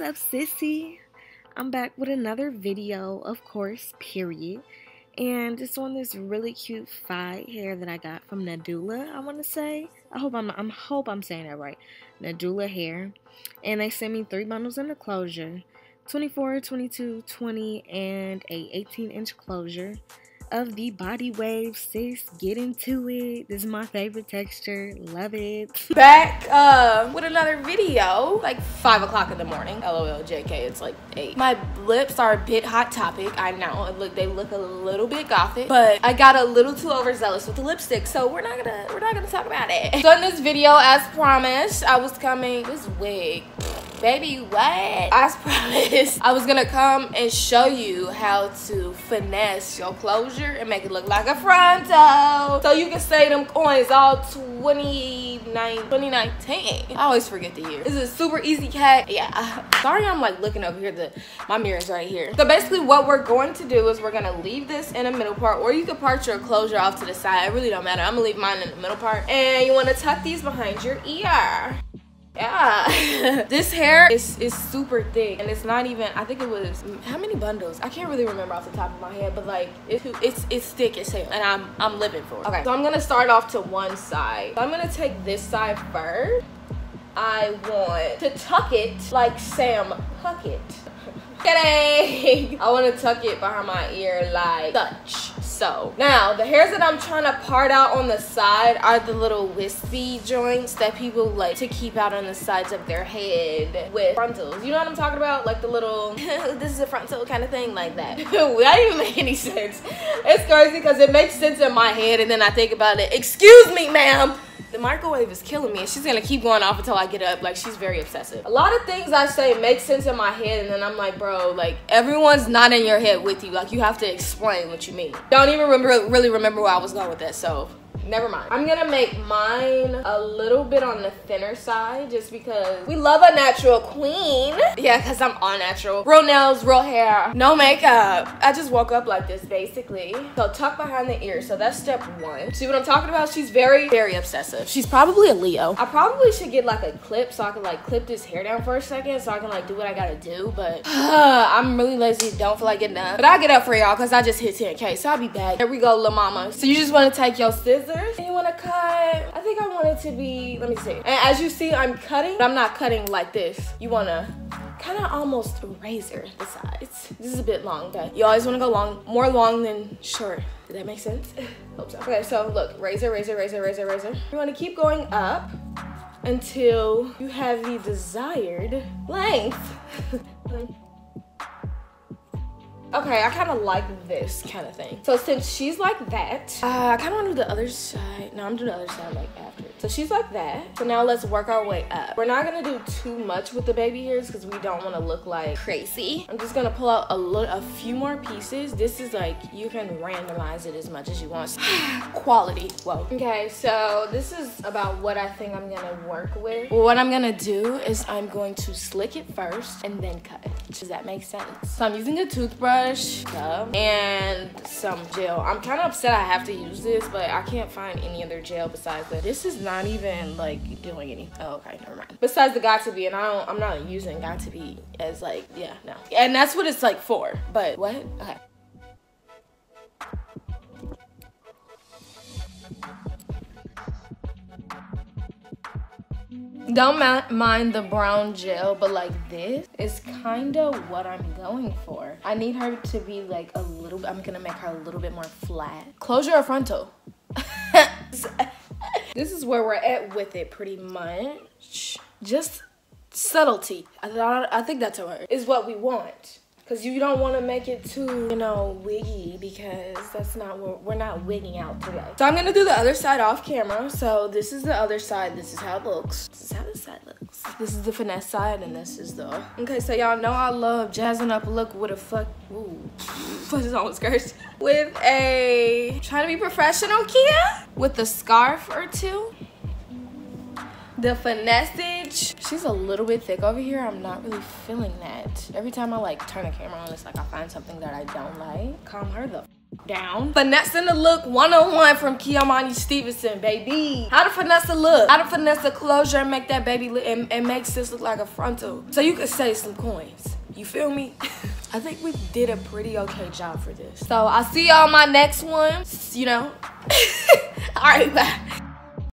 What's up, sissy? I'm back with another video, of course, period. And it's on this really cute fight hair that I got from Nadula, I want to say. I hope I'm saying that right. Nadula hair. And they sent me 3 bundles in the closure. 24, 22, 20, and a 18-inch closure of the body wave. Sis, get into it. This is my favorite texture. Love it. Back with another video, like 5 o'clock in the morning. LOL, JK, it's like 8. My lips are a bit hot topic, I know. They look a little bit gothic, but I got a little too overzealous with the lipstick, so we're not gonna talk about it. So in this video, as promised, I was coming. This wig, baby, what? As promised, I was gonna come and show you how to finesse your closure and make it look like a frontal, so you can say them coins all 2019. I always forget the year. This is a super easy cat. Yeah, sorry I'm like looking over here. My mirror's right here. So basically what we're going to do is we're gonna leave this in the middle part, or you can part your closure off to the side. It really don't matter. I'm gonna leave mine in the middle part, and you want to tuck these behind your ear. Yeah. This hair is super thick, and it's not even, I think it was, how many bundles? I can't really remember off the top of my head, but like it's thick as hell, and I'm living for it. Okay, so I'm gonna start off to one side. So I'm gonna take this side first. I want to tuck it like Sam Puckett. Kidding. I want to tuck it behind my ear like such. So now the hairs that I'm trying to part out on the side are the little wispy joints that people like to keep out on the sides of their head with frontals. You know what I'm talking about? Like the little this is a frontal kind of thing, like that. That didn't even make any sense. It's crazy because it makes sense in my head, and then I think about it. Excuse me, ma'am. The microwave is killing me, and she's gonna keep going off until I get up. Like, she's very obsessive. A lot of things I say make sense in my head, and then I'm like, bro, like, everyone's not in your head with you. Like, you have to explain what you mean. Don't even really remember where I was going with that, so never mind. I'm gonna make mine a little bit on the thinner side, just because we love a natural queen. Yeah, because I'm all natural. Real nails, real hair, no makeup. I just woke up like this, basically. So tuck behind the ear. So that's step 1. See what I'm talking about? She's very, very obsessive. She's probably a Leo. I probably should get like a clip so I can like clip this hair down for a second so I can like do what I gotta do, but I'm really lazy. Don't feel like getting up. But I'll get up for y'all because I just hit 10K, so I'll be back. Here we go, La Mama. So you just want to take your scissors and you want to cut. I think I want it to be, let me see. And as you see, I'm cutting, but I'm not cutting like this. You want to kind of almost razor the sides. This is a bit long, but you always want to go long, more long than short. Did that make sense? Hope so. Okay, so look, razor, razor, razor, razor, razor. You want to keep going up until you have the desired length. Okay, I kind of like this kind of thing. So since she's like that, I kind of want to do the other side. No, I'm doing the other side like after. So she's like that. So now let's work our way up. We're not gonna do too much with the baby hairs because we don't want to look like crazy. I'm just gonna pull out a few more pieces. This is like, you can randomize it as much as you want. Quality, whoa. Okay, so this is about what I think I'm gonna work with. Well, what I'm gonna do is I'm going to slick it first and then cut it. Does that make sense? So I'm using a toothbrush and some gel. I'm kind of upset I have to use this, but I can't find any other gel besides that. This is not even like doing any. Oh, okay, never mind. Besides the got2b, and I'm not using got2b as like, yeah, no. And that's what it's like for. But what? Okay. Don't mind the brown gel, but like this is kind of what I'm going for. I need her to be like a little, I'm gonna make her a little bit more flat. Closure or frontal? This is where we're at with it pretty much. Just subtlety. I think that's a word. Is what we want. Because you don't want to make it too, you know, wiggy, because that's not what we're not wigging out today. So I'm going to do the other side off camera. So this is the other side. This is how it looks. This is how this side looks. This is the finesse side, and this is the... Okay, so y'all know I love jazzing up a look with a this is almost cursed. With a... Trying to be professional, Kia? With a scarf or two. The finessage, she's a little bit thick over here. I'm not really feeling that. Every time I like turn the camera on, it's like I find something that I don't like. Calm her the down. Finessing the look 101 from Kiamani Stevenson, baby. How to finesse the look. How to finesse the closure and make that baby look and make sis look like a frontal. So you could save some coins. You feel me? I think we did a pretty okay job for this. So I'll see y'all on my next one, you know. All right, bye.